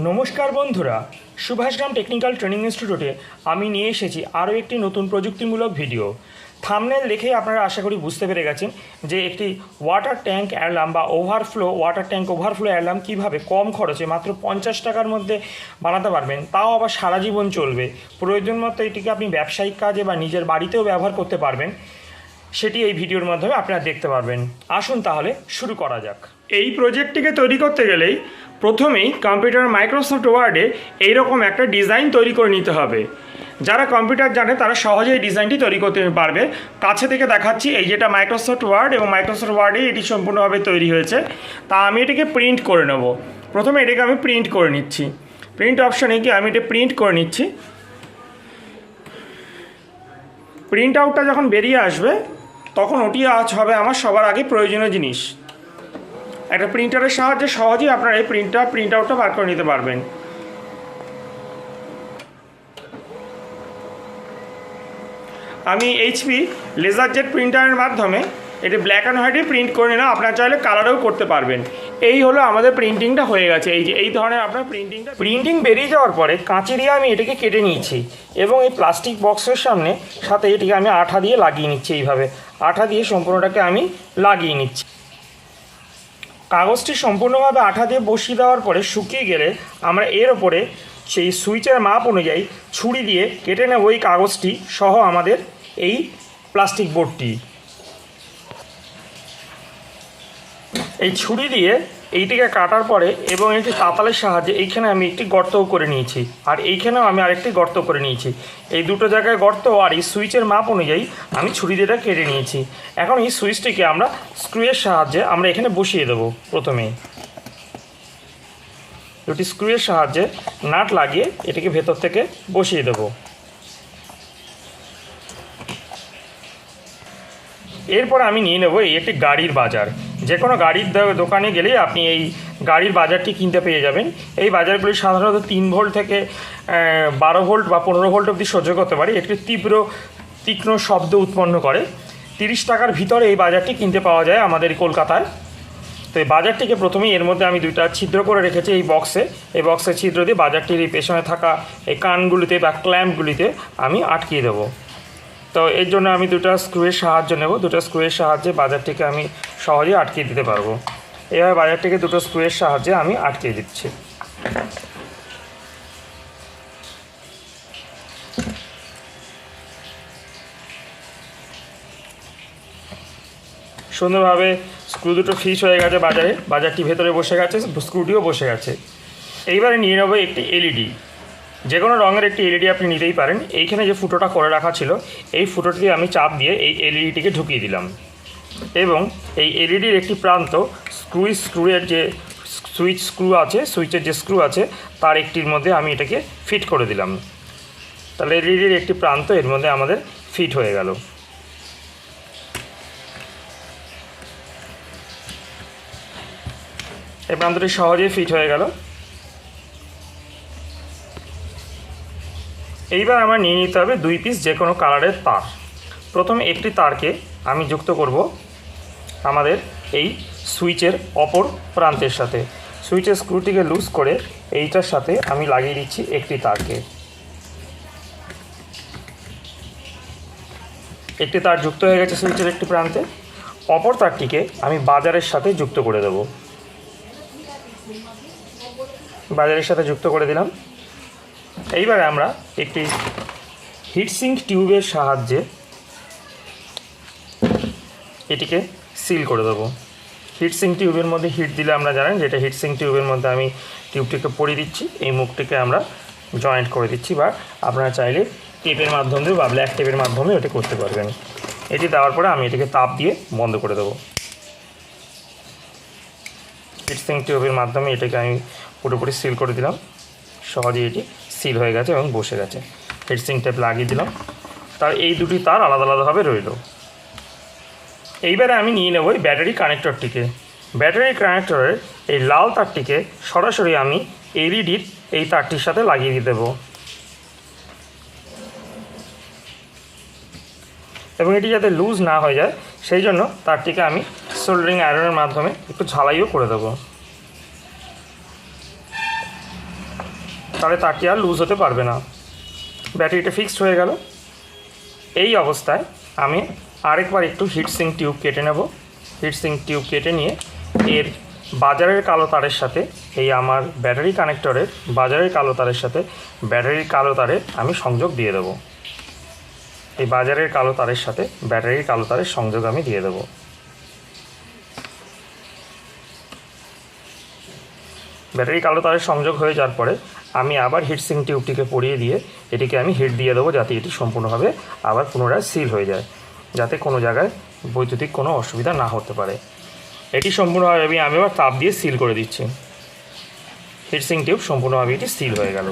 নমস্কার বন্ধুরা, Subhashgram technical training ইনস্টিটিউটে আমি নিয়ে এসেছি আরও একটি নতুন প্রযুক্তিমূলক ভিডিও। থাম্বনেল দেখেই আপনারা আশা করি বুঝতে পেরে গেছেন যে একটি ওয়াটার ট্যাঙ্ক অ্যালার্ম বা ওয়াটার ট্যাঙ্ক ওভারফ্লো অ্যালার্ম কীভাবে কম খরচে মাত্র 50 টাকার মধ্যে বানাতে পারবেন, তাও আবার সারা জীবন চলবে। প্রয়োজন মতো এটিকে আপনি ব্যবসায়িক কাজে বা নিজের বাড়িতেও ব্যবহার করতে পারবেন, সেটি এই ভিডিওর মাধ্যমে আপনারা দেখতে পারবেন। আসুন তাহলে শুরু করা যাক। এই প্রজেক্টটিকে তৈরি করতে গেলেই প্রথমেই কম্পিউটার মাইক্রোসফট ওয়ার্ডে এইরকম একটা ডিজাইন তৈরি করে নিতে হবে। যারা কম্পিউটার জানে তারা সহজেই ডিজাইনটি তৈরি করতে পারবে। কাছে থেকে দেখাচ্ছি, এই যেটা মাইক্রোসফট ওয়ার্ড এবং মাইক্রোসফট ওয়ার্ডে এটি সম্পূর্ণভাবে তৈরি হয়েছে। তা আমি এটাকে প্রিন্ট করে নেব। প্রথমে এটাকে আমি প্রিন্ট করে নিচ্ছি। প্রিন্ট অপশানে গিয়ে আমি এটা প্রিন্ট করে নিচ্ছি। প্রিন্ট আউটটা যখন বেরিয়ে আসবে তখন ওটি আজ হবে আমার সবার আগে প্রয়োজনীয় জিনিস। একটা প্রিন্টারের সাহায্যে সহজেই আপনারা এই প্রিন্ট আউটটা বার করে নিতে পারবেন। আমি এইচপি লেজার জেট প্রিন্টারের মাধ্যমে এটি ব্ল্যাক অ্যান্ড হোয়াইটে প্রিন্ট করে নিলাম। আপনারা চাইলে কালারেও করতে পারবেন। এই হলো আমাদের প্রিন্টিংটা হয়ে গেছে। এই ধরনের আপনার প্রিন্টিং বেরিয়ে যাওয়ার পরে কাঁচি দিয়ে আমি এটাকে কেটে নিয়েছি এবং এই প্লাস্টিক বক্সের সাথে এটিকে আমি আঠা দিয়ে লাগিয়ে নিচ্ছি। এইভাবে আঠা দিয়ে সম্পূর্ণটাকে আমি লাগিয়ে নিচ্ছি। কাগজটি সম্পূর্ণভাবে আঠা দিয়ে বসিয়ে দেওয়ার পরে শুকিয়ে গেলে আমরা এর ওপরে সেই সুইচের মাপ অনুযায়ী ছুরি দিয়ে কেটে নেব ওই কাগজটি সহ আমাদের এই প্লাস্টিক বোর্ডটি। এই ছুরি দিয়ে এইটিকে কাটার পরে এবং একটি তাতালের সাহায্যে এইখানে আমি একটি গর্তও করে নিয়েছি, আর এইখানেও আমি আরেকটি গর্ত করে নিয়েছি। এই দুটো জায়গায় গর্ত আর এই সুইচের মাপ অনুযায়ী আমি ছুরি দিয়ে কেটে নিয়েছি। এখন এই সুইচটিকে আমরা স্ক্রুয়ের সাহায্যে আমরা এখানে বসিয়ে দেবো। প্রথমেই দুটি স্ক্রুয়ের সাহায্যে নাট লাগিয়ে এটিকে ভেতর থেকে বসিয়ে দেবো। এরপর আমি নিয়ে নেব এই একটি গাড়ির বাজার। যে কোনো গাড়ির দোকানে গেলেই আপনি এই গাড়ির বাজারটি কিনতে পেয়ে যাবেন। এই বাজারগুলি সাধারণত 3 ভোল্ট থেকে 12 ভোল্ট বা 15 ভোল্ট অবধি সহ্য করতে পারে। একটি তীক্ষ্ণ শব্দ উৎপন্ন করে। 30 টাকার ভিতরে এই বাজারটি কিনতে পাওয়া যায় আমাদের কলকাতায়। তো এই বাজারটিকে প্রথমেই এর মধ্যে আমি 2টা ছিদ্র করে রেখেছি এই বক্সের ছিদ্র দিয়ে বাজারটির এই পেছনে থাকা এই কানগুলিতে বা ক্ল্যাম্পগুলিতে আমি আটকিয়ে দেবো। তো এর জন্য আমি 2টা স্ক্রুয়ের সাহায্য নেব। 2টা স্ক্রুয়ের সাহায্যে বাজারটিকে আমি সহজেই আটকিয়ে দিতে পারবো। এভাবে বাজারটিকে 2টো স্ক্রুয়ের সাহায্যে আমি আটকিয়ে দিচ্ছি। সুন্দরভাবে স্ক্রু দুটো ফিক্স হয়ে গেছে বাজারটি ভেতরে বসে গেছে, স্ক্রুটিও বসে গেছে। এইবারে নিয়ে নেবো একটি এলইডি। যে কোনো রঙের একটি এলইডি আপনি নিতেই পারেন। এইখানে যে ফুটোটা করে রাখা ছিল এই ফুটোটি দিয়ে আমি চাপ দিয়ে এই এলইডিটিকে ঢুকিয়ে দিলাম এবং এই এলইডির একটি প্রান্ত স্ক্রুয়ের যে সুইচের যে স্ক্রু আছে তার একটির মধ্যে আমি এটাকে ফিট করে দিলাম। তাহলে এলইডির একটি প্রান্ত এর মধ্যে আমাদের ফিট হয়ে গেল। এই প্রান্তটি সহজেই ফিট হয়ে গেল। এইবার আমার নিয়ে নিতে হবে 2 পিস যে কোনো কালারের তার। প্রথমে একটি তারকে আমি যুক্ত করব আমাদের এই সুইচের অপর প্রান্তের সাথে। সুইচের স্ক্রুটিকে লুজ করে এইটার সাথে আমি লাগিয়ে দিচ্ছি একটি তারকে। একটি তার যুক্ত হয়ে গেছে সুইচের একটি প্রান্তে। অপর তারটিকে আমি বাজারের সাথে যুক্ত করে দেব। বাজারের সাথে যুক্ত করে দিলাম। এইবারে আমরা একটি হিটসিঙ্ক টিউবের সাহায্যে এটিকে সিল করে দেবো। হিটসিঙ্ক টিউবের মধ্যে হিট দিলে আমরা জানেন যে এটা হিটসিঙ্ক টিউবের মধ্যে আমি টিউবটিকে পরিয়ে দিচ্ছি। এই মুখটিকে আমরা জয়েন্ট করে দিচ্ছি, বা আপনারা চাইলে টেপের মাধ্যমে বা ব্ল্যাক টেপের মাধ্যমে এটি করতে পারবেন। এটি দেওয়ার পরে আমি এটিকে তাপ দিয়ে বন্ধ করে দেবো। হিটসিঙ্ক টিউবের মাধ্যমে এটাকে আমি পুরোপুরি সিল করে দিলাম। সহজেই এটি সিল হয়ে গেছে এবং বসে গেছে। হিটসিঙ্ক টেপ লাগিয়ে দিলাম। তার এই দুটি তার আলাদা আলাদাভাবে রইল। এইবারে আমি নিয়ে নেব এই ব্যাটারি কানেক্টরটিকে। ব্যাটারি কানেক্টরের এই লাল তারটিকে সরাসরি আমি এলইডির এই তারটির সাথে লাগিয়ে দিয়ে দেবো এবং এটি যাতে লুজ না হয়ে যায় সেই জন্য তারটিকে আমি সোল্ডারিং আয়রনের মাধ্যমে একটু ঝালাইও করে দেবো। তাহলে তারটি আর লুজ হতে পারবে না। ব্যাটারিটা ফিক্সড হয়ে গেল। এই অবস্থায় আমি আরেকবার একটু হিটসিঙ্ক টিউব কেটে নেব। হিটসিঙ্ক টিউব কেটে নিয়ে এর বাজারের কালো তারের সাথে এই আমার ব্যাটারি কানেক্টরের বাজারের কালো তারের সাথে ব্যাটারির কালো তারে আমি সংযোগ দিয়ে দেবো। এই বাজারের কালো তারের সাথে ব্যাটারির কালো তারের সংযোগ আমি দিয়ে দেবো। ব্যাটারি কালো তারের সংযোগ হয়ে যাওয়ার পরে আমি আবার হিটসিঙ্ক টিউবটিকে পরিয়ে দিয়ে এটিকে আমি হিট দিয়ে দেবো, যাতে এটি সম্পূর্ণভাবে আবার পুনরায় সিল হয়ে যায়, যাতে কোনো জায়গায় বৈদ্যুতিক কোনো অসুবিধা না হতে পারে। এটি সম্পূর্ণভাবে আমি আবার তাপ দিয়ে সিল করে দিচ্ছি। হিটসিঙ্ক টিউব সম্পূর্ণভাবে এটি সিল হয়ে গেল।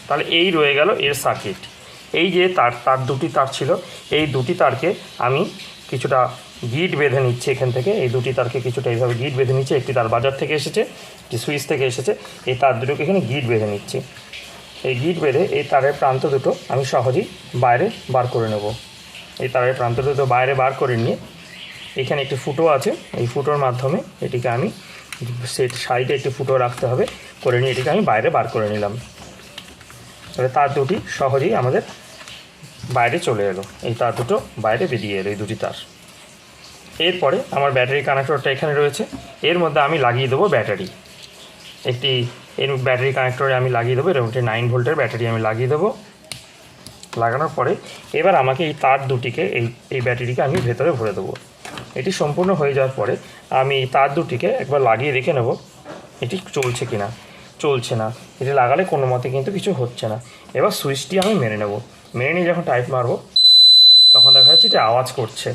তাহলে এই রয়ে গেল এর সার্কিট। এই যে তার দুটি তার ছিল, এই দুটি তারকে আমি কিছুটা গিট বেঁধে নিচ্ছি এখান থেকে। এই দুটি তারকে কিছুটা এইভাবে গিট বেঁধে নিচ্ছি। একটি তার বাজার থেকে এসেছে, একটি সুইচ থেকে এসেছে। এই তার দুটোকে এখানে গিট বেঁধে নিচ্ছি। এই গিট বেঁধে এই তারের প্রান্ত দুটো আমি সহজেই বাইরে বার করে নেব। এই তারের প্রান্ত দুটো বাইরে বার করে নিয়ে এখানে একটি ফুটো আছে, এই ফুটোর মাধ্যমে এটিকে আমি সাইডে একটি ফুটো রাখতে হবে, করে নিয়ে এটিকে আমি বাইরে বার করে নিলাম। তাহলে তার দুটি সহজেই আমাদের বাইরে চলে এলো। এই তার দুটো বাইরে বেরিয়ে এলো, এই দুটি তার। এরপরে আমার ব্যাটারি কানেক্টরটা এখানে রয়েছে, এর মধ্যে আমি লাগিয়ে দেবো ব্যাটারি। এর ব্যাটারি কানেক্টরে আমি লাগিয়ে দেবো, এরকম একটি 9 ভোল্টের ব্যাটারি আমি লাগিয়ে দেবো। লাগানোর পরে এবার আমাকে এই তার দুটিকে এই ব্যাটারিকে আমি ভেতরে ভরে দেবো। এটি সম্পূর্ণ হয়ে যাওয়ার পরে আমি তার দুটিকে একবার লাগিয়ে দেখে নেব এটি চলছে কি না। চলছে না, এটি লাগালে কোনো মতে কিন্তু কিছু হচ্ছে না। এবার সুইচটি আমি মেরে নেব। মেরে নিয়ে যখন টাইপ মারব তখন দেখা যাচ্ছে যে আওয়াজ করছে।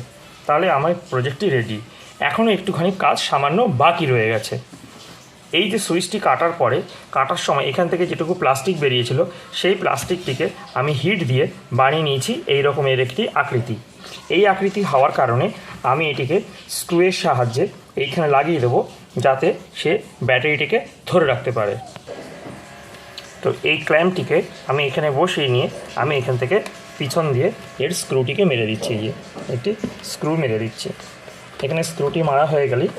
তাহলে আমার প্রজেক্টটি রেডি। এখনও একটুখানি কাজ সামান্য বাকি রয়ে গেছে। এই যে সুইচটি কাটার সময় এখান থেকে যেটুকু প্লাস্টিক বেরিয়েছিল, সেই প্লাস্টিকটিকে আমি হিট দিয়ে বানিয়ে নিয়েছি এই রকমের একটি আকৃতি। এই আকৃতি হওয়ার কারণে আমি এটিকে স্ক্রুয়ের সাহায্যে এইখানে লাগিয়ে দেবো, যাতে সে ব্যাটারিটিকে ধরে রাখতে পারে। তো এই ক্ল্যাম্পটিকে আমি এখানে বসিয়ে নিয়ে আমি এখান থেকে পিছন দিয়ে এর স্ক্রুটিকে মেরে দিচ্ছি। এই যে একটি স্ক্রু মেরে দিচ্ছি। এখানে স্ক্রুটি মারা হয়ে গেলেই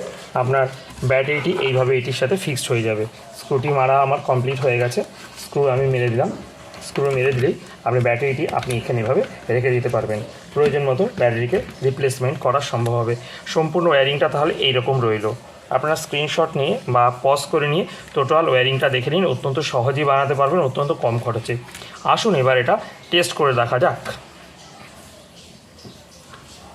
আপনার ব্যাটারিটি এইভাবে এটির সাথে ফিক্সড হয়ে যাবে। স্ক্রুটি মারা আমার কমপ্লিট হয়ে গেছে। স্ক্রু আমি মেরে দিলাম। স্ক্রু মেরে দিলেই আপনি ব্যাটারিটি আপনি এখানে এভাবে রেখে দিতে পারবেন। প্রয়োজন মতো ব্যাটারিকে রিপ্লেসমেন্ট করা সম্ভব হবে। সম্পূর্ণ ওয়্যারিংটা তাহলে এইরকম রইল। আপনারা স্ক্রিনশট নিয়ে বা পজ করে নিয়ে টোটাল ওয়্যারিংটা দেখে নিন। অত্যন্ত সহজেই বানাতে পারবেন, অত্যন্ত কম খরচে। আসুন এবার এটা টেস্ট করে দেখা যাক।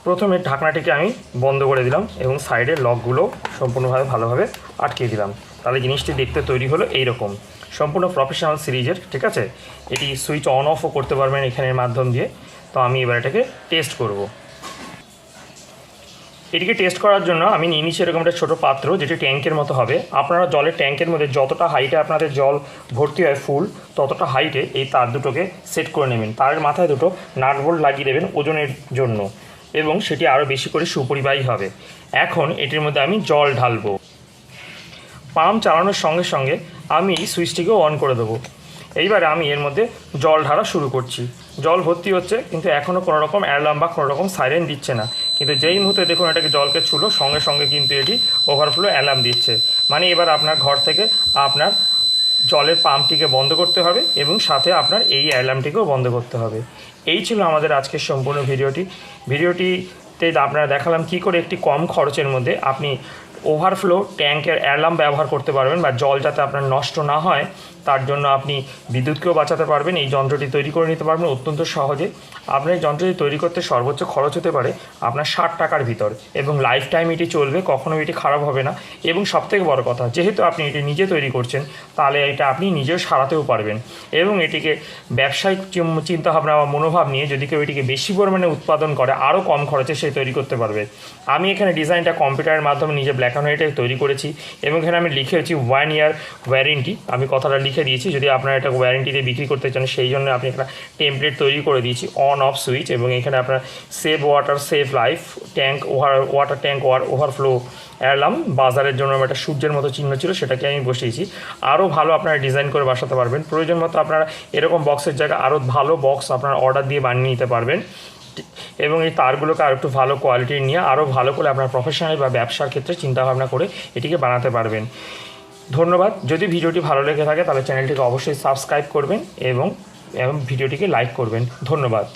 প্রথমে ঢাকনাটিকে আমি বন্ধ করে দিলাম এবং সাইডের লকগুলো সম্পূর্ণভাবে ভালোভাবে আটকে দিলাম। তাহলে জিনিসটি দেখতে তৈরি হলো এইরকম, সম্পূর্ণ প্রফেশনাল সিরিজের। ঠিক আছে, এটি সুইচ অন অফও করতে পারবেন এখানের মাধ্যম দিয়ে। তো আমি এবার এটাকে টেস্ট করব। এটিকে টেস্ট করার জন্য আমি নিয়ে নিচ্ছি এরকম একটা ছোটো পাত্র, যেটি ট্যাঙ্কের মতো হবে। আপনারা জলের ট্যাঙ্কের মধ্যে যতটা হাইটে আপনাদের জল ভর্তি হয় ফুল, ততটা হাইটে এই তার দুটোকে সেট করে নেবেন। তারের মাথায় দুটো নাট বোল্ট লাগিয়ে দেবেন ওজনের জন্য, এবং সেটি আরও বেশি করে সুপরিবাহী হবে। এখন এটির মধ্যে আমি জল ঢালবো। পাম্প চালানোর সঙ্গে সঙ্গে আমি সুইচটিকেও অন করে দেবো। এইবারে আমি এর মধ্যে জল ঢালা শুরু করছি। জল ভর্তি হচ্ছে, কিন্তু এখনও কোনো রকম অ্যালার্ম বা কোনো রকম সাইরেন দিচ্ছে না। কিন্তু যেই মুহূর্তে দেখুন এটাকে জলকে ছুলো, সঙ্গে সঙ্গে কিন্তু এটি ওভারফ্লো অ্যালার্ম দিচ্ছে। মানে এবার আপনার ঘর থেকে আপনার জলের পাম্পটিকে বন্ধ করতে হবে এবং সাথে আপনার এই অ্যালার্মটিকেও বন্ধ করতে হবে। এই ছিল আমাদের আজকের সম্পূর্ণ ভিডিওটিতে আপনারা দেখালাম কী করে একটি কম খরচের মধ্যে আপনি ওভারফ্লো ট্যাঙ্কের অ্যালার্ম ব্যবহার করতে পারবেন, বা জল যাতে আপনার নষ্ট না হয় তার জন্য আপনি বিদ্যুৎকেও বাঁচাতে পারবেন। এই যন্ত্রটি তৈরি করে নিতে পারবেন অত্যন্ত সহজে। আপনার এই যন্ত্রটি তৈরি করতে সর্বোচ্চ খরচ হতে পারে আপনার 60 টাকার ভিতর, এবং লাইফ টাইম এটি চলবে, কখনো এটি খারাপ হবে না। এবং সবথেকে বড় কথা, যেহেতু আপনি এটি নিজে তৈরি করছেন, তাহলে এটা আপনি নিজেও সারাতেও পারবেন। এবং এটিকে ব্যবসায়িক চিন্তাভাবনা বা মনোভাব নিয়ে যদি কেউ এটিকে বেশি পরিমাণে উৎপাদন করে, আরও কম খরচে সে তৈরি করতে পারবে। আমি এখানে ডিজাইনটা কম্পিউটারের মাধ্যমে নিজে ব্ল্যাক অ্যান্ড হোয়াইটে তৈরি করেছি, এবং এখানে আমি লিখেছি 1 ইয়ার ওয়ারেন্টি। আমি কথাটা লিখে দিয়েছি, যদি আপনারা এটা ওয়ারেন্টিতে বিক্রি করতে চান সেই জন্য আপনি একটা টেমপ্লেট তৈরি করে দিয়েছি, অন অফ সুইচ। এবং এখানে আপনার save water save life tank water tank overflow alarm বাজারের জন্য একটা সূর্যের মতো চিহ্ন ছিল, সেটাকে আমি বসিয়েছি। আরও ভালো আপনারা ডিজাইন করে বসাতে পারবেন। প্রয়োজন মতো আপনারা এরকম বক্সের জায়গায় আরও ভালো বক্স আপনারা অর্ডার দিয়ে বানিয়ে নিতে পারবেন। এবং এই তারগুলোকে আর একটু ভালো কোয়ালিটির নিয়ে আরও ভালো করে আপনার প্রফেশনাল বা ব্যবসার ক্ষেত্রে চিন্তাভাবনা করে এটিকে বানাতে পারবেন। ধন্যবাদ। যদি ভিডিওটি ভালো লেগে থাকে তাহলে চ্যানেলটিকে অবশ্যই সাবস্ক্রাইব করবেন এবং ভিডিওটিকে লাইক করবেন। ধন্যবাদ।